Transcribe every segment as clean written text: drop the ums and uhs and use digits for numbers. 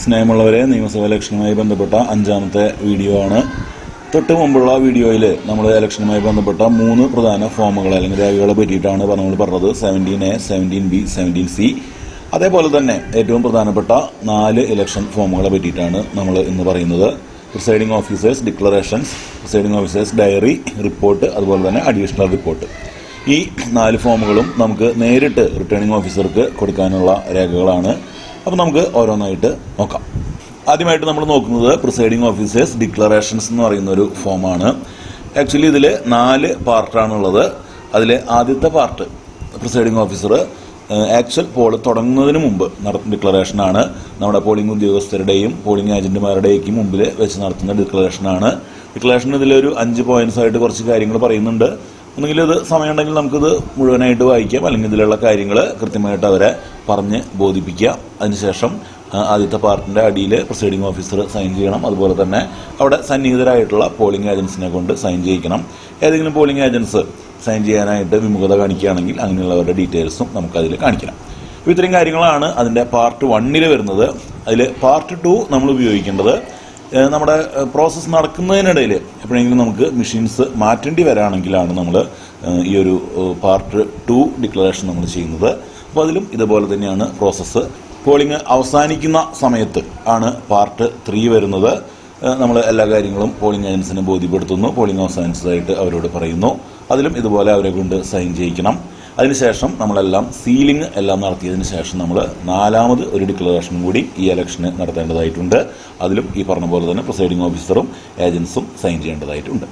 സ്നേഹമുള്ളവരെ, നിയമസഭാ ഇലക്ഷനുമായി ബന്ധപ്പെട്ട 5ാമത്തെ വീഡിയോ ആണ്. തൊട്ട് മുമ്പുള്ള വീഡിയോയിൽ നമ്മൾ ഇലക്ഷനുമായി ബന്ധപ്പെട്ട 3 പ്രധാന ഫോമുകൾ അല്ലെങ്കിൽ രേഖകളെ പറ്റിയിട്ടാണ് നമ്മൾ പറഞ്ഞത്. 17A, 17B, 17C. അതേപോലെ തന്നെ ഏറ്റവും പ്രധാനപ്പെട്ട 4 ഇലക്ഷൻ ഫോമുകളെ പറ്റിയിട്ടാണ് നമ്മൾ ഇന്ന് പറയുന്നത്. Presiding officers declarations, presiding officers diary, report, അതുപോലെ തന്നെ അഡീഷണൽ റിപ്പോർട്ട്. ഈ 4 ഫോമുകളും നമുക്ക് നേരിട്ട് റിട്ടേണിംഗ് ഓഫീസർക്ക് കൊടുക്കാനുള്ള രേഖകളാണ്. അപ്പോൾ നമുക്ക് ഓരോന്നായിട്ട് നോക്കാം. ആദ്യമായിട്ട് നമ്മൾ നോക്കുന്നത് പ്രിസൈഡിംഗ് ഓഫീസേഴ്സ് ഡിക്ലറേഷൻസ് എന്ന് പറയുന്ന ഒരു ഫോമാണ്. ആക്ച്വലി ഇതിൽ 4 പാർട്ടാണുള്ളത്. അതിൽ ആദ്യത്തെ part presiding officer actual poll തുടങ്ങുന്നതിന് മുമ്പ് നടത്തുന്ന ഡിക്ലറേഷനാണ്. നമ്മുടെ പോളിംഗ് ഉദ്യോഗസ്ഥരുടെയും പോളിംഗ് ഏജന്റുമാരുടെയൊക്കെ മുമ്പിൽ വെച്ച് നടത്തുന്ന ഡിക്ലറേഷനാണ്. ഡിക്ലറേഷൻ ഇതിലൊരു 5 പോയിന്റ്സ് ആയിട്ട് കുറച്ച് കാര്യങ്ങൾ പറയുന്നുണ്ട്. ഒന്നുകിൽ ഇത് സമയമുണ്ടെങ്കിൽ നമുക്കിത് മുഴുവനായിട്ട് വായിക്കാം, അല്ലെങ്കിൽ ഇതിലുള്ള കാര്യങ്ങൾ കൃത്യമായിട്ട് അവരെ പറഞ്ഞ് ബോധിപ്പിക്കുക. അതിനുശേഷം ആദ്യത്തെ പാർട്ടിൻ്റെ അടിയിൽ പ്രിസൈഡിംഗ് ഓഫീസർ സൈൻ ചെയ്യണം. അതുപോലെ തന്നെ അവിടെ സന്നിഹിതരായിട്ടുള്ള പോളിംഗ് ഏജൻസിനെ കൊണ്ട് സൈൻ ചെയ്യിക്കണം. ഏതെങ്കിലും പോളിംഗ് ഏജൻസ് സൈൻ ചെയ്യാനായിട്ട് വിമുഖത കാണിക്കുകയാണെങ്കിൽ അങ്ങനെയുള്ളവരുടെ ഡീറ്റെയിൽസും നമുക്കതിൽ കാണിക്കണം. അപ്പോൾ ഇത്രയും കാര്യങ്ങളാണ് അതിൻ്റെ പാർട്ട് 1 വരുന്നത്. അതിൽ പാർട്ട് 2 നമ്മൾ ഉപയോഗിക്കേണ്ടത് നമ്മുടെ പ്രോസസ്സ് നടക്കുന്നതിനിടയിൽ എപ്പോഴെങ്കിലും നമുക്ക് മെഷീൻസ് മാറ്റേണ്ടി വരാണെങ്കിലാണ് നമ്മൾ ഈ ഒരു പാർട്ട് 2 ഡിക്ലറേഷൻ നമ്മൾ ചെയ്യുന്നത്. അപ്പോൾ അതിലും ഇതുപോലെ തന്നെയാണ് പ്രോസസ്സ്. പോളിംഗ് അവസാനിക്കുന്ന സമയത്ത് ആണ് പാർട്ട് 3 വരുന്നത്. നമ്മൾ എല്ലാ കാര്യങ്ങളും പോളിംഗ് ഏജൻസിനെ ബോധ്യപ്പെടുത്തുന്നു, പോളിംഗ് അവസാനിച്ചതായിട്ട് അവരോട് പറയുന്നു. അതിലും ഇതുപോലെ അവരെ കൊണ്ട് സൈൻ ചെയ്യിക്കണം. അതിനുശേഷം നമ്മളെല്ലാം സീലിംഗ് എല്ലാം നടത്തിയതിന് ശേഷം നമ്മൾ 4ാമത് ഒരു ഡിക്ലറേഷനും കൂടി ഈ ഇലക്ഷന് നടത്തേണ്ടതായിട്ടുണ്ട്. അതിലും ഈ പറഞ്ഞ പോലെ തന്നെ പ്രിസൈഡിംഗ് ഓഫീസറും ഏജൻസും സൈൻ ചെയ്യേണ്ടതായിട്ടുണ്ട്.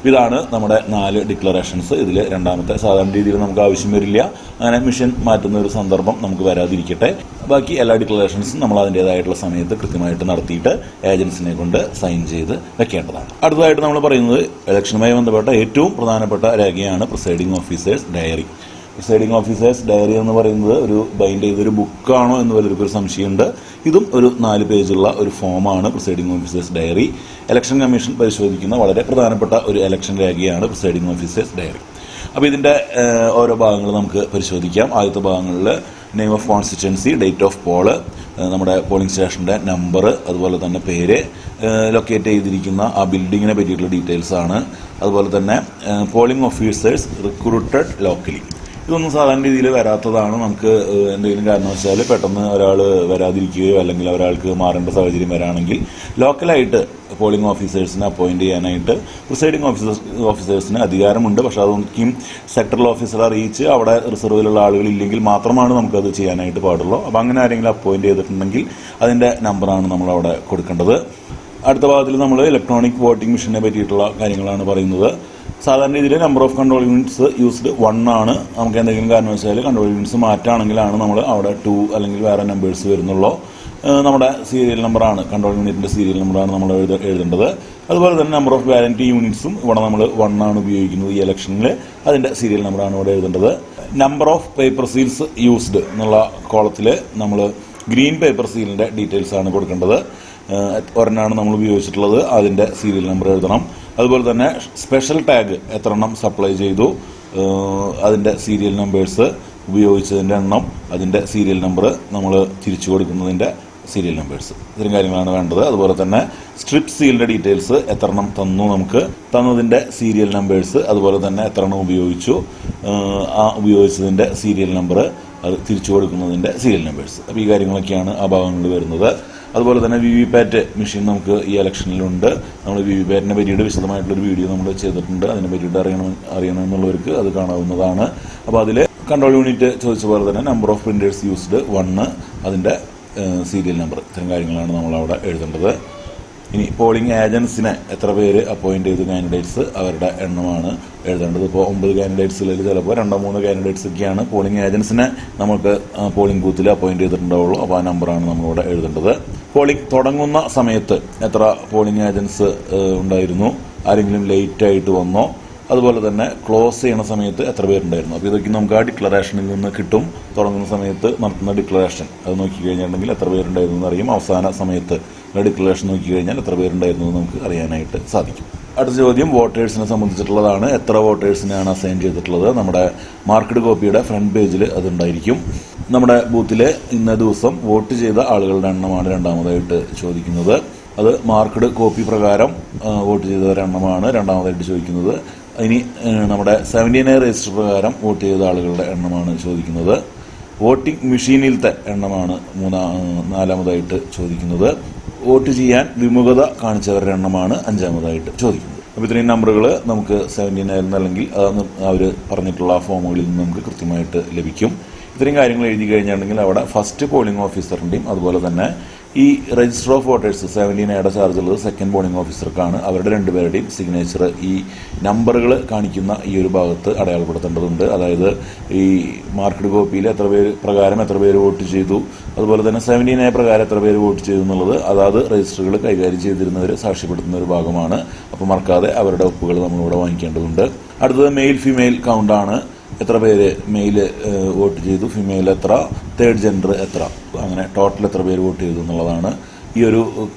ഇതാണ് നമ്മുടെ 4 ഡിക്ലറേഷൻസ്. ഇതിൽ 2ാമത്തെ സാധാരണ രീതിയിൽ നമുക്ക് ആവശ്യം വരില്ല. അങ്ങനെ മിഷൻ മാറ്റുന്ന ഒരു സന്ദർഭം നമുക്ക് വരാതിരിക്കട്ടെ. ബാക്കി എല്ലാ ഡിക്ലറേഷൻസും നമ്മൾ അതിൻ്റേതായിട്ടുള്ള സമയത്ത് കൃത്യമായിട്ട് നടത്തിയിട്ട് ഏജൻസിനെ കൊണ്ട് സൈൻ ചെയ്ത് വെക്കേണ്ടതാണ്. അടുത്തതായിട്ട് നമ്മൾ പറയുന്നത് ഇലക്ഷനുമായി ബന്ധപ്പെട്ട ഏറ്റവും പ്രധാനപ്പെട്ട രേഖയാണ് presiding officers diary. Presiding officers diary എന്ന് പറയുന്നത് ഒരു ബൈൻഡ് ചെയ്തൊരു ബുക്കാണോ എന്ന് വലിയൊരു സംശയമുണ്ട്. ഇതും ഒരു 4 പേജുള്ള ഒരു ഫോമാണ് presiding officers diary. Election commission പരിശോധിക്കുന്ന വളരെ പ്രധാനപ്പെട്ട ഒരു ഇലക്ഷൻ രേഖയാണ് പ്രിസൈഡിംഗ് ഓഫീസേഴ്സ് ഡയറി. അപ്പോൾ ഇതിൻ്റെ ഓരോ ഭാഗങ്ങൾ നമുക്ക് പരിശോധിക്കാം. ആദ്യത്തെ ഭാഗങ്ങളിൽ name of constituency, date of poll, നമ്മുടെ പോളിംഗ് സ്റ്റേഷൻ്റെ നമ്പർ, അതുപോലെ തന്നെ പേര്, ലൊക്കേറ്റ് ചെയ്തിരിക്കുന്ന ആ ബിൽഡിങ്ങിനെ പറ്റിയിട്ടുള്ള ഡീറ്റെയിൽസ് ആണ്. അതുപോലെ തന്നെ പോളിംഗ് ഓഫീസേഴ്സ് റിക്രൂട്ടഡ് ലോക്കലി. ഇതൊന്നും സാധാരണ രീതിയിൽ വരാത്തതാണ്. നമുക്ക് എന്തെങ്കിലും കാരണവശാൽ പെട്ടെന്ന് ഒരാൾ വരാതിരിക്കുകയോ അല്ലെങ്കിൽ ഒരാൾക്ക് മാറേണ്ട സാഹചര്യം വരാണെങ്കിൽ ലോക്കലായിട്ട് പോളിംഗ് ഓഫീസേഴ്സിനെ അപ്പോയിൻറ്റ് ചെയ്യാനായിട്ട് പ്രിസൈഡിംഗ് ഓഫീസേഴ്സിന് അധികാരമുണ്ട്. പക്ഷേ അതൊന്നും സെക്ടറൽ ഓഫീസറെ അറിയിച്ച് അവിടെ റിസർവിലുള്ള ആളുകളില്ലെങ്കിൽ മാത്രമാണ് നമുക്കത് ചെയ്യാനായിട്ട് പാടുള്ളൂ. അപ്പോൾ അങ്ങനെ ആരെങ്കിലും അപ്പോയിൻറ്റ് ചെയ്തിട്ടുണ്ടെങ്കിൽ അതിൻ്റെ നമ്പറാണ് നമ്മളവിടെ കൊടുക്കേണ്ടത്. അടുത്ത ഭാഗത്തിൽ നമ്മൾ ഇലക്ട്രോണിക് വോട്ടിംഗ് മെഷീനെ പറ്റിയിട്ടുള്ള കാര്യങ്ങളാണ് പറയുന്നത്. സാധാരണ രീതിയിൽ number of control units used 1 ആണ്. നമുക്ക് എന്തെങ്കിലും കാരണവശാൽ കൺട്രോൾ യൂണിറ്റ്സ് മാറ്റുകയാണെങ്കിലാണ് നമ്മൾ അവിടെ 2 അല്ലെങ്കിൽ വേറെ നമ്പേഴ്സ് വരുന്നുള്ളൂ. നമ്മുടെ സീരിയൽ നമ്പറാണ്, കൺട്രോൾ യൂണിറ്റിൻ്റെ സീരിയൽ നമ്പറാണ് നമ്മൾ എഴുതേണ്ടത്. അതുപോലെ തന്നെ നമ്പർ ഓഫ് വാലൻറ്റി യൂണിറ്റ്സും ഇവിടെ നമ്മൾ 1 ആണ് ഉപയോഗിക്കുന്നത് ഈ ഇലക്ഷനിൽ. അതിൻ്റെ സീരിയൽ നമ്പറാണ് ഇവിടെ എഴുതേണ്ടത്. Number of paper seals used എന്നുള്ള കോളത്തിൽ നമ്മൾ ഗ്രീൻ പേപ്പർ സീലിൻ്റെ ഡീറ്റെയിൽസ് ആണ് കൊടുക്കേണ്ടത്. ഒരെണ്ണമാണ് നമ്മൾ ഉപയോഗിച്ചിട്ടുള്ളത്, അതിൻ്റെ സീരിയൽ നമ്പർ എഴുതണം. അതുപോലെ തന്നെ സ്പെഷ്യൽ ടാഗ് എത്ര എണ്ണം സപ്ലൈ ചെയ്തു, അതിൻ്റെ സീരിയൽ നമ്പേഴ്സ്, ഉപയോഗിച്ചതിൻ്റെ എണ്ണം, അതിൻ്റെ സീരിയൽ നമ്പർ, നമ്മൾ തിരിച്ചു കൊടുക്കുന്നതിൻ്റെ സീരിയൽ നമ്പേഴ്സ്, ഇത്തരം കാര്യങ്ങളാണ് വേണ്ടത്. അതുപോലെ തന്നെ സ്ട്രിപ്പ് സീലിൻ്റെ ഡീറ്റെയിൽസ്, എത്ര എണ്ണം തന്നു, നമുക്ക് തന്നതിൻ്റെ സീരിയൽ നമ്പേഴ്സ്, അതുപോലെ തന്നെ എത്ര എണ്ണം ഉപയോഗിച്ചു, ആ ഉപയോഗിച്ചതിൻ്റെ സീരിയൽ നമ്പർ, അത് തിരിച്ചു കൊടുക്കുന്നതിൻ്റെ സീരിയൽ നമ്പേഴ്സ്. അപ്പോൾ ഈ കാര്യങ്ങളൊക്കെയാണ് ആ ഭാഗങ്ങളിൽ വരുന്നത്. അതുപോലെ തന്നെ VVPAT മെഷീൻ നമുക്ക് ഈ ഇലക്ഷനിലുണ്ട്. നമ്മൾ VVPATനെ പറ്റിയിട്ട് വിശദമായിട്ടുള്ളൊരു വീഡിയോ നമ്മൾ ചെയ്തിട്ടുണ്ട്. അതിനെ പറ്റിയിട്ട് അറിയണമെന്നുള്ളവർക്ക് അത് കാണാവുന്നതാണ്. അപ്പോൾ അതിൽ കൺട്രോൾ യൂണിറ്റ് ചോദിച്ച പോലെ തന്നെ നമ്പർ ഓഫ് പ്രിൻറ്റേഴ്സ് യൂസ്ഡ് 1, അതിൻ്റെ സീരിയൽ നമ്പർ, ഇത്തരം കാര്യങ്ങളാണ് നമ്മളവിടെ എഴുതേണ്ടത്. ഇനി പോളിംഗ് ഏജൻസിനെ എത്ര പേര് അപ്പോയിൻറ്റ് ചെയ്ത കാൻഡിഡേറ്റ്സ്, അവരുടെ എണ്ണമാണ് എഴുതേണ്ടത്. ഇപ്പോൾ 9 കാൻഡിഡേറ്റ്സിൽ ചിലപ്പോൾ 2-3 കാൻഡിഡേറ്റ്സ് ഒക്കെയാണ് പോളിംഗ് ഏജൻസിനെ നമുക്ക് പോളിംഗ് ബൂത്തിൽ അപ്പോയിൻറ്റ് ചെയ്തിട്ടുണ്ടാവുള്ളൂ. അപ്പോൾ ആ നമ്പറാണ് നമ്മളിവിടെ എഴുതേണ്ടത്. പോളിംഗ് തുടങ്ങുന്ന സമയത്ത് എത്ര പോളിംഗ് ഏജൻസ് ഉണ്ടായിരുന്നു, ആരെങ്കിലും ലേറ്റായിട്ട് വന്നോ, അതുപോലെ തന്നെ ക്ലോസ് ചെയ്യുന്ന സമയത്ത് എത്ര പേരുണ്ടായിരുന്നു. അപ്പോൾ ഇതൊക്കെ നമുക്ക് ആ ഡിക്ലറേഷനിൽ നിന്ന് കിട്ടും. തുടങ്ങുന്ന സമയത്ത് നടത്തുന്ന ഡിക്ലറേഷൻ അത് നോക്കിക്കഴിഞ്ഞിട്ടുണ്ടെങ്കിൽ എത്ര പേരുണ്ടായിരുന്നു എന്നറിയും. അവസാന സമയത്ത് ഡിക്ലറേഷൻ നോക്കിക്കഴിഞ്ഞാൽ എത്ര പേരുണ്ടായിരുന്നു നമുക്ക് അറിയാനായിട്ട് സാധിക്കും. അടുത്ത ചോദ്യം വോട്ടേഴ്സിനെ സംബന്ധിച്ചിട്ടുള്ളതാണ്. എത്ര വോട്ടേഴ്സിനെയാണ് അസൈൻ ചെയ്തിട്ടുള്ളത്? നമ്മുടെ മാർക്കഡ് കോപ്പിയുടെ ഫ്രണ്ട് പേജിൽ അതുണ്ടായിരിക്കും. നമ്മുടെ ബൂത്തിൽ ഇന്ന ദിവസം വോട്ട് ചെയ്ത ആളുകളുടെ എണ്ണമാണ് രണ്ടാമതായിട്ട് ചോദിക്കുന്നത്. അത് മാർക്കഡ് കോപ്പി പ്രകാരം വോട്ട് ചെയ്തവരുടെ എണ്ണമാണ് രണ്ടാമതായിട്ട് ചോദിക്കുന്നത്. ഇനി നമ്മുടെ 17A രജിസ്റ്റർ പ്രകാരം വോട്ട് ചെയ്ത ആളുകളുടെ എണ്ണമാണ് ചോദിക്കുന്നത്. വോട്ടിംഗ് മെഷീനിലത്തെ എണ്ണമാണ് നാലാമതായിട്ട് ചോദിക്കുന്നത്. വോട്ട് ചെയ്യാൻ വിമുഖത കാണിച്ചവരുടെ എണ്ണമാണ് അഞ്ചാമതായിട്ട് ചോദിക്കുന്നത്. അപ്പോൾ ഇത്രയും നമ്പറുകൾ നമുക്ക് 17A അല്ലെങ്കിൽ അവർ പറഞ്ഞിട്ടുള്ള ഫോമുകളിൽ നിന്ന് നമുക്ക് കൃത്യമായിട്ട് ലഭിക്കും. ഇത്രയും കാര്യങ്ങൾ എഴുതി കഴിഞ്ഞിട്ടുണ്ടെങ്കിൽ അവിടെ ഫസ്റ്റ് പോളിംഗ് ഓഫീസറിൻ്റെയും അതുപോലെ തന്നെ ഈ രജിസ്റ്റർ ഓഫ് വോട്ടേഴ്സ് 17Aയുടെ ചാർജ് ഉള്ളത് സെക്കൻഡ് പോളിംഗ് ഓഫീസർക്കാണ്. അവരുടെ രണ്ടുപേരുടെയും സിഗ്നേച്ചർ ഈ നമ്പറുകൾ കാണിക്കുന്ന ഈ ഒരു ഭാഗത്ത് അടയാളപ്പെടുത്തേണ്ടതുണ്ട്. അതായത് ഈ മാർക്കഡ് കോപ്പിയിൽ എത്ര പേര് വോട്ട് ചെയ്തു, അതുപോലെ തന്നെ 17A പ്രകാരം എത്ര പേര് വോട്ട് ചെയ്തു എന്നുള്ളത് അതാത് രജിസ്റ്ററുകൾ കൈകാര്യം ചെയ്തിരുന്നവർ സാക്ഷ്യപ്പെടുത്തുന്ന ഒരു ഭാഗമാണ്. അപ്പോൾ മറക്കാതെ അവരുടെ ഒപ്പുകൾ നമ്മളിവിടെ വാങ്ങിക്കേണ്ടതുണ്ട്. അടുത്തത് മെയിൽ ഫീമെയിൽ കൗണ്ടാണ്. എത്ര പേര് മെയിൽ വോട്ട് ചെയ്തു, ഫിമെയിൽ എത്ര, തേർഡ് ജെൻഡർ എത്ര, അങ്ങനെ ടോട്ടൽ എത്ര പേര് വോട്ട് ചെയ്തു എന്നുള്ളതാണ്. ഈ ഒരു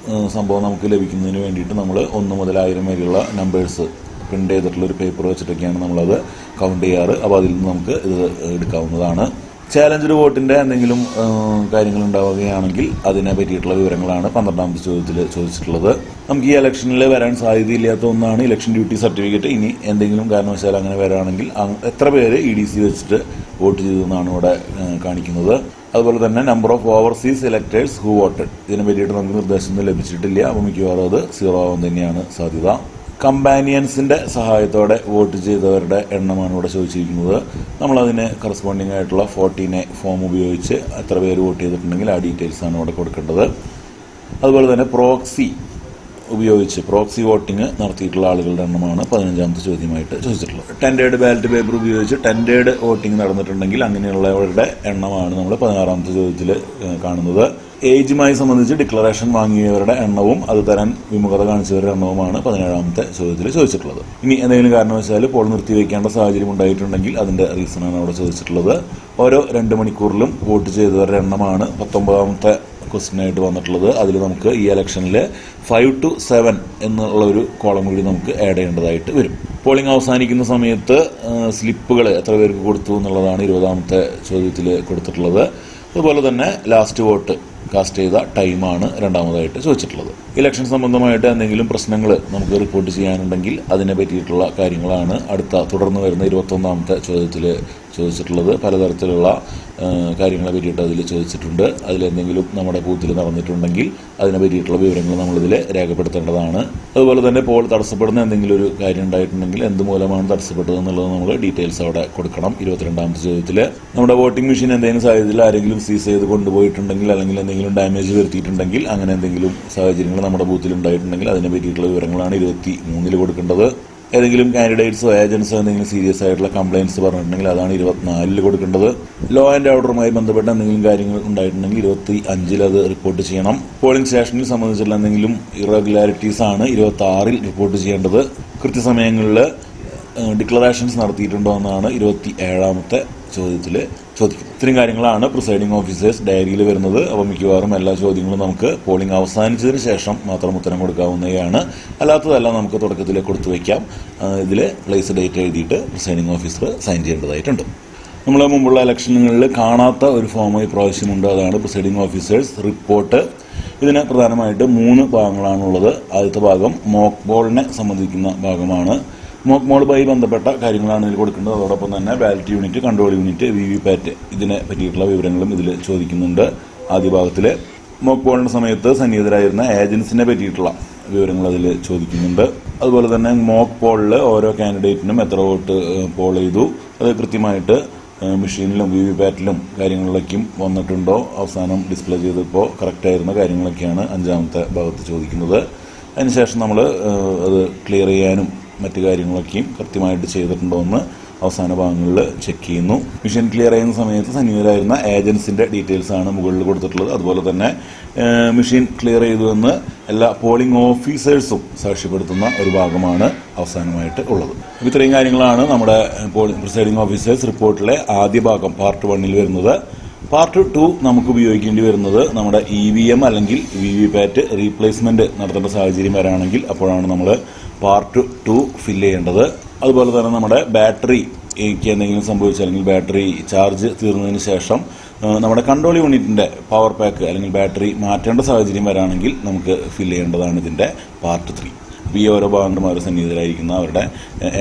സംഭവം നമുക്ക് ലഭിക്കുന്നതിന് വേണ്ടിയിട്ട് നമ്മൾ 1 മുതൽ 1000 വരെയുള്ള നമ്പേഴ്സ് പ്രിൻ്റ് ചെയ്തിട്ടുള്ള ഒരു പേപ്പർ വെച്ചിട്ടൊക്കെയാണ് നമ്മളത് കൗണ്ട് ചെയ്യാറ്. അപ്പോൾ അതിൽ നിന്ന് നമുക്ക് ഇത് എടുക്കാവുന്നതാണ്. ചാലഞ്ചഡ് വോട്ടിൻ്റെ എന്തെങ്കിലും കാര്യങ്ങൾ ഉണ്ടാവുകയാണെങ്കിൽ അതിനെ പറ്റിയിട്ടുള്ള വിവരങ്ങളാണ് 12ാമത്തെ ചോദ്യത്തിൽ ചോദിച്ചിട്ടുള്ളത്. നമുക്ക് ഈ ഇലക്ഷനിൽ വരാൻ സാധ്യതയില്ലാത്ത ഒന്നാണ് ഇലക്ഷൻ ഡ്യൂട്ടി സർട്ടിഫിക്കറ്റ്. ഇനി എന്തെങ്കിലും കാരണവശാൽ അങ്ങനെ വരാണെങ്കിൽ എത്ര പേര് EDC വെച്ചിട്ട് വോട്ട് ചെയ്തതെന്നാണ് ഇവിടെ കാണിക്കുന്നത്. അതുപോലെ തന്നെ number of overseas electors who voted, ഇതിനെ പറ്റിയിട്ട് നമുക്ക് നിർദ്ദേശമൊന്നും ലഭിച്ചിട്ടില്ല. അപ്പോൾ മിക്കവാറും അത് 0 ആവാൻ തന്നെയാണ് സാധ്യത. കമ്പാനിയൻസിൻ്റെ സഹായത്തോടെ വോട്ട് ചെയ്തവരുടെ എണ്ണമാണ് ഇവിടെ ചോദിച്ചിരിക്കുന്നത്. നമ്മളതിന് കറസ്പോണ്ടിങ് ആയിട്ടുള്ള 14A ഫോം ഉപയോഗിച്ച് എത്ര പേര് വോട്ട് ചെയ്തിട്ടുണ്ടെങ്കിൽ ആ ഡീറ്റെയിൽസാണ് ഇവിടെ കൊടുക്കേണ്ടത്. അതുപോലെ തന്നെ പ്രോക്സി ഉപയോഗിച്ച് പ്രോക്സി വോട്ടിംഗ് നടത്തിയിട്ടുള്ള ആളുകളുടെ എണ്ണമാണ് 15ാമത്തെ ചോദ്യമായിട്ട് ചോദിച്ചിട്ടുള്ളത്. ടെൻഡേഡ് ബാലറ്റ് പേപ്പർ ഉപയോഗിച്ച് ടെൻഡേഡ് വോട്ടിംഗ് നടന്നിട്ടുണ്ടെങ്കിൽ അങ്ങനെയുള്ളവരുടെ എണ്ണമാണ് നമ്മൾ 16ാമത്തെ ചോദ്യത്തിൽ കാണുന്നത്. ഏജുമായി സംബന്ധിച്ച് ഡിക്ലറേഷൻ വാങ്ങിയവരുടെ എണ്ണവും അത് തരാൻ വിമുഖത കാണിച്ചവരുടെ എണ്ണവുമാണ് 17ാമത്തെ ചോദ്യത്തിൽ ചോദിച്ചിട്ടുള്ളത്. ഇനി എന്തെങ്കിലും കാരണവശാൽ പോൾ നിർത്തിവെക്കേണ്ട സാഹചര്യം ഉണ്ടായിട്ടുണ്ടെങ്കിൽ അതിൻ്റെ റീസണാണ് അവിടെ ചോദിച്ചിട്ടുള്ളത്. ഓരോ 2 മണിക്കൂറിലും വോട്ട് ചെയ്തവരുടെ എണ്ണമാണ് 19ാമത്തെ ക്വസ്റ്റ്യനായിട്ട് വന്നിട്ടുള്ളത്. അതിൽ നമുക്ക് ഈ ഇലക്ഷനിൽ 5 to 7 എന്നുള്ള ഒരു കോളം കൂടി നമുക്ക് ആഡ് ചെയ്യേണ്ടതായിട്ട് വരും. പോളിംഗ് അവസാനിക്കുന്ന സമയത്ത് സ്ലിപ്പുകൾ എത്ര പേർക്ക് കൊടുത്തു എന്നുള്ളതാണ് 20ാമത്തെ ചോദ്യത്തിൽ കൊടുത്തിട്ടുള്ളത്. അതുപോലെ തന്നെ ലാസ്റ്റ് വോട്ട് കാസ്റ്റ് ചെയ്ത ടൈമാണ് രണ്ടാമതായിട്ട് ചോദിച്ചിട്ടുള്ളത്. ഇലക്ഷൻ സംബന്ധമായിട്ട് എന്തെങ്കിലും പ്രശ്നങ്ങൾ നമുക്ക് റിപ്പോർട്ട് ചെയ്യാനുണ്ടെങ്കിൽ അതിനെ പറ്റിയിട്ടുള്ള കാര്യങ്ങളാണ് തുടർന്ന് വരുന്ന 21ാമത്തെ ചോദ്യത്തിൽ ചോദിച്ചിട്ടുള്ളത്. പലതരത്തിലുള്ള കാര്യങ്ങളെ പറ്റിയിട്ട് അതിൽ ചോദിച്ചിട്ടുണ്ട്. അതിലെന്തെങ്കിലും നമ്മുടെ ബൂത്തിൽ നടന്നിട്ടുണ്ടെങ്കിൽ അതിനെ പറ്റിയിട്ടുള്ള വിവരങ്ങൾ നമ്മളിതിൽ രേഖപ്പെടുത്തേണ്ടതാണ്. അതുപോലെ തന്നെ പോൾ തടസ്സപ്പെടുന്ന എന്തെങ്കിലും ഒരു കാര്യം ഉണ്ടായിട്ടുണ്ടെങ്കിൽ എന്ത് മൂലമാണ് തടസ്സപ്പെട്ടത് എന്നുള്ളത് നമ്മൾ ഡീറ്റെയിൽസ് അവിടെ കൊടുക്കണം. 22ാമത്തെ ചോദ്യത്തിൽ നമ്മുടെ വോട്ടിംഗ് മെഷീൻ എന്തെങ്കിലും സാഹചര്യത്തിൽ ആരെങ്കിലും സീസ് ചെയ്ത് കൊണ്ടുപോയിട്ടുണ്ടെങ്കിൽ അല്ലെങ്കിൽ എന്തെങ്കിലും ഡാമേജ് വരുത്തിയിട്ടുണ്ടെങ്കിൽ അങ്ങനെ എന്തെങ്കിലും സാഹചര്യങ്ങൾ നമ്മുടെ ബൂത്തിൽ ഉണ്ടായിട്ടുണ്ടെങ്കിൽ അതിനെ പറ്റിയിട്ടുള്ള വിവരങ്ങളാണ് 23ൽ കൊടുക്കേണ്ടത്. ഏതെങ്കിലും കാൻഡിഡേറ്റ്സോ ഏജൻസോ എന്തെങ്കിലും സീരിയസ് ആയിട്ടുള്ള കംപ്ലയിൻറ്റ്സ് പറഞ്ഞിട്ടുണ്ടെങ്കിൽ അതാണ് 24ൽ കൊടുക്കേണ്ടത്. ലോ ആൻഡ് ഓർഡറുമായി ബന്ധപ്പെട്ട എന്തെങ്കിലും കാര്യങ്ങൾ ഉണ്ടായിട്ടുണ്ടെങ്കിൽ 25ൽ അത് റിപ്പോർട്ട് ചെയ്യണം. പോളിംഗ് സ്റ്റേഷനിൽ സംബന്ധിച്ചുള്ള എന്തെങ്കിലും ഇറഗുലാരിറ്റീസ് ആണ് 26ൽ റിപ്പോർട്ട് ചെയ്യേണ്ടത്. കൃത്യസമയങ്ങളിൽ ഡിക്ലറേഷൻസ് നടത്തിയിട്ടുണ്ടോ എന്നാണ് 27ാമത്തെ ചോദ്യത്തിൽ ചോദിക്കുന്നത്. ഇത്രയും കാര്യങ്ങളാണ് പ്രിസൈഡിംഗ് ഓഫീസേഴ്സ് ഡയറിയിൽ വരുന്നത്. അപ്പോൾ മിക്കവാറും എല്ലാ ചോദ്യങ്ങളും നമുക്ക് പോളിംഗ് അവസാനിച്ചതിന് ശേഷം മാത്രം ഉത്തരം കൊടുക്കാവുന്നതാണ്. അല്ലാത്തതെല്ലാം നമുക്ക് തുടക്കത്തിൽ കൊടുത്തു വയ്ക്കാം. ഇതിൽ പ്ലേസ് ഡേറ്റ് എഴുതിയിട്ട് പ്രിസൈഡിംഗ് ഓഫീസർ സൈൻ ചെയ്യേണ്ടതായിട്ടുണ്ട്. നമ്മൾ മുമ്പുള്ള ഇലക്ഷനുകളിൽ കാണാത്ത ഒരു ഫോം ഇപ്രാവശ്യമുണ്ട്. അതാണ് പ്രിസൈഡിംഗ് ഓഫീസേഴ്സ് റിപ്പോർട്ട്. ഇതിന് പ്രധാനമായിട്ട് 3 ഭാഗങ്ങളാണുള്ളത്. ആദ്യത്തെ ഭാഗം മോക്ക് പോളിനെ സംബന്ധിക്കുന്ന ഭാഗമാണ്. മോക്ക് പോളുമായി ബന്ധപ്പെട്ട കാര്യങ്ങളാണ് ഇതിൽ കൊടുക്കേണ്ടത്. അതോടൊപ്പം തന്നെ ballot unit, control unit, VVPAT ഇതിനെ പറ്റിയിട്ടുള്ള വിവരങ്ങളും ഇതിൽ ചോദിക്കുന്നുണ്ട്. ആദ്യ ഭാഗത്തിൽ മോക്ക് പോളിൻ്റെ സമയത്ത് സന്നിഹിതരായിരുന്ന ഏജൻസിനെ പറ്റിയിട്ടുള്ള വിവരങ്ങൾ അതിൽ ചോദിക്കുന്നുണ്ട്. അതുപോലെ തന്നെ മോക്ക് പോളിൽ ഓരോ കാൻഡിഡേറ്റിനും എത്ര വോട്ട് പോൾ ചെയ്തു, അത് കൃത്യമായിട്ട് മെഷീനിലും VVPATലും കാര്യങ്ങളിലേക്കും വന്നിട്ടുണ്ടോ, അവസാനം ഡിസ്പ്ലേ ചെയ്തപ്പോൾ കറക്റ്റായിരുന്ന കാര്യങ്ങളൊക്കെയാണ് 5ാമത്തെ ഭാഗത്ത് ചോദിക്കുന്നത്. അതിനുശേഷം നമ്മൾ അത് ക്ലിയർ ചെയ്യാനും മറ്റു കാര്യങ്ങളൊക്കെയും കൃത്യമായിട്ട് ചെയ്തിട്ടുണ്ടോ എന്ന് അവസാന ഭാഗങ്ങളിൽ ചെക്ക് ചെയ്യുന്നു. മെഷീൻ ക്ലിയർ ചെയ്യുന്ന സമയത്ത് സന്നിഹിതരായിരുന്ന ഏജൻസിൻ്റെ ഡീറ്റെയിൽസാണ് മുകളിൽ കൊടുത്തിട്ടുള്ളത്. അതുപോലെ തന്നെ മെഷീൻ ക്ലിയർ ചെയ്തു എന്ന് എല്ലാ പോളിംഗ് ഓഫീസേഴ്സും സാക്ഷ്യപ്പെടുത്തുന്ന ഒരു ഭാഗമാണ് അവസാനമായിട്ട് ഉള്ളത്. ഇത്രയും കാര്യങ്ങളാണ് നമ്മുടെ പ്രിസൈഡിംഗ് ഓഫീസേഴ്സ് റിപ്പോർട്ടിലെ ആദ്യ ഭാഗം പാർട്ട് 1ൽ വരുന്നത്. പാർട്ട് 2 നമുക്ക് ഉപയോഗിക്കേണ്ടി വരുന്നത് നമ്മുടെ EVM അല്ലെങ്കിൽ VVPAT റീപ്ലേസ്മെൻറ്റ് നടത്തേണ്ട സാഹചര്യം വരാണെങ്കിൽ അപ്പോഴാണ് നമ്മൾ പാർട്ട് 2 ഫില്ല് ചെയ്യേണ്ടത്. അതുപോലെ തന്നെ നമ്മുടെ ബാറ്ററിക്ക് എന്തെങ്കിലും സംഭവിച്ചാൽ അല്ലെങ്കിൽ ബാറ്ററി ചാർജ് തീർന്നതിന് ശേഷം നമ്മുടെ കൺട്രോൾ യൂണിറ്റിൻ്റെ പവർ പാക്ക് അല്ലെങ്കിൽ ബാറ്ററി മാറ്റേണ്ട സാഹചര്യം വരാണെങ്കിൽ നമുക്ക് ഫില്ല് ചെയ്യേണ്ടതാണ് ഇതിൻ്റെ പാർട്ട് 3. അപ്പോൾ ഈ ഓരോ ഭാഗങ്ങളും സന്നിഹിതരായിരിക്കുന്ന അവരുടെ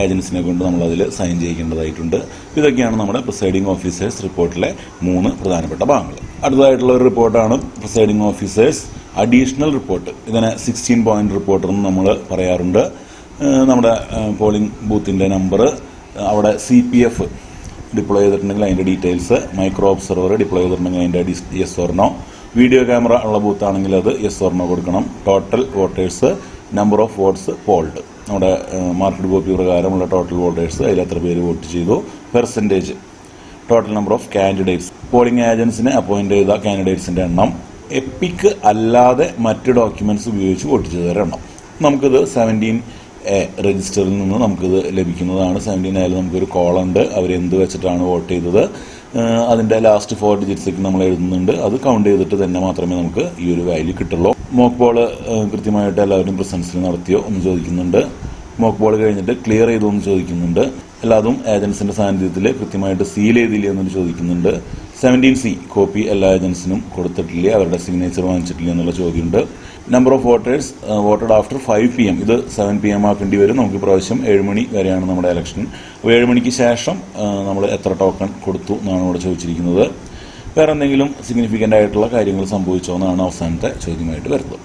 ഏജൻസിനെ കൊണ്ട് നമ്മളതിൽ സൈൻ ചെയ്യിക്കേണ്ടതായിട്ടുണ്ട്. ഇതൊക്കെയാണ് നമ്മുടെ പ്രിസൈഡിംഗ് ഓഫീസേഴ്സ് റിപ്പോർട്ടിലെ 3 പ്രധാനപ്പെട്ട ഭാഗങ്ങൾ. അടുത്തതായിട്ടുള്ള ഒരു റിപ്പോർട്ടാണ് പ്രിസൈഡിംഗ് ഓഫീസേഴ്സ് അഡീഷണൽ റിപ്പോർട്ട്. ഇതിനെ 16 പോയിന്റ് റിപ്പോർട്ട് എന്ന് നമ്മൾ പറയാറുണ്ട്. നമ്മുടെ പോളിംഗ് ബൂത്തിൻ്റെ നമ്പർ, അവിടെ CPF ഡിപ്ലോയ് ചെയ്തിട്ടുണ്ടെങ്കിൽ അതിൻ്റെ ഡീറ്റെയിൽസ്, മൈക്രോ ഒബ്സർവർ ഡിപ്ലോയ് ചെയ്തിട്ടുണ്ടെങ്കിൽ അതിൻ്റെ yes or no, video camera ഉള്ള ബൂത്താണെങ്കിൽ അത് യെസ് ഓർ നോ കൊടുക്കണം, total voters, number of votes polled, നമ്മുടെ മാർക്കറ്റ് കോപ്പി പ്രകാരമുള്ള ടോട്ടൽ വോട്ടേഴ്സ്, അതിൽ എത്ര പേര് വോട്ട് ചെയ്തു, percentage, total number of candidates, polling ഏജൻസിനെ അപ്പോയിൻറ്റ് ചെയ്ത കാൻഡിഡേറ്റ്സിൻ്റെ എണ്ണം, എപ്പിക്ക് അല്ലാതെ മറ്റ് ഡോക്യുമെൻറ്റ്സ് ഉപയോഗിച്ച് വോട്ട് ചെയ്തവരുടെ എണ്ണം. നമുക്കിത് 17A രജിസ്റ്ററിൽ നിന്ന് നമുക്കിത് ലഭിക്കുന്നതാണ്. 17Aയിൽ നമുക്കൊരു കോളുണ്ട്, അവരെന്ത് വെച്ചിട്ടാണ് വോട്ട് ചെയ്തത്, അതിൻ്റെ ലാസ്റ്റ് 4 ഡിജിറ്റ്സൊക്കെ നമ്മൾ എഴുതുന്നുണ്ട്. അത് കൗണ്ട് ചെയ്തിട്ട് തന്നെ മാത്രമേ നമുക്ക് ഈ ഒരു വാല്യൂ കിട്ടുള്ളൂ. മോക്ക് ബോൾ കൃത്യമായിട്ട് എല്ലാവരും പ്രസൻസിൽ നടത്തിയോ എന്ന് ചോദിക്കുന്നുണ്ട്. മോക്ക് ബോൾ കഴിഞ്ഞിട്ട് ക്ലിയർ ചെയ്തോ എന്ന് ചോദിക്കുന്നുണ്ട്. എല്ലാതും ഏജൻസിൻ്റെ സാന്നിധ്യത്തിൽ കൃത്യമായിട്ട് സീൽ ചെയ്തില്ല എന്നൊരു ചോദിക്കുന്നുണ്ട്. 17C കോപ്പി എല്ലാ ഏജൻസിനും കൊടുത്തിട്ടില്ല, അവരുടെ സിഗ്നേച്ചർ വാങ്ങിച്ചിട്ടില്ല എന്നുള്ള ചോദ്യമുണ്ട്. Number of voters voted after 5 PM, ഇത് 7 PM ആക്കേണ്ടി വരും. നമുക്ക് ഇപ്രാവശ്യം 7 മണി വരെയാണ് നമ്മുടെ ഇലക്ഷൻ. അപ്പോൾ 7 മണിക്ക് ശേഷം നമ്മൾ എത്ര ടോക്കൺ കൊടുത്തു എന്നാണ് ഇവിടെ ചോദിച്ചിരിക്കുന്നത്. വേറെ എന്തെങ്കിലും സിഗ്നിഫിക്കൻ്റ് ആയിട്ടുള്ള കാര്യങ്ങൾ സംഭവിച്ചോ എന്നാണ് അവസാനത്തെ ചോദ്യമായിട്ട് വരുന്നത്.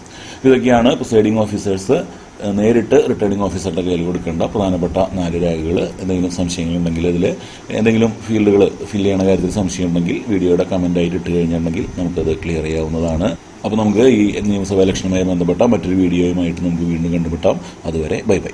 ഇതൊക്കെയാണ് പ്രിസൈഡിംഗ് ഓഫീസേഴ്സ് നേരിട്ട് റിട്ടേണിംഗ് ഓഫീസറുടെ കയ്യിൽ കൊടുക്കേണ്ട പ്രധാനപ്പെട്ട 4 രേഖകൾ. എന്തെങ്കിലും സംശയങ്ങളുണ്ടെങ്കിൽ ഇതിൽ എന്തെങ്കിലും ഫീൽഡുകൾ ഫില്ല് ചെയ്യണ കാര്യത്തിൽ സംശയമുണ്ടെങ്കിൽ വീഡിയോയുടെ കമൻ്റായിട്ട് ഇട്ട് കഴിഞ്ഞിട്ടുണ്ടെങ്കിൽ നമുക്കത് ക്ലിയർ ചെയ്യാവുന്നതാണ്. അപ്പോൾ നമുക്ക് ഈ നിയമസഭാ ഇലക്ഷനുമായി ബന്ധപ്പെട്ട മറ്റൊരു വീഡിയോയുമായിട്ട് നമുക്ക് വീണ്ടും കണ്ടുമുട്ടാം. അതുവരെ ബൈ ബൈ.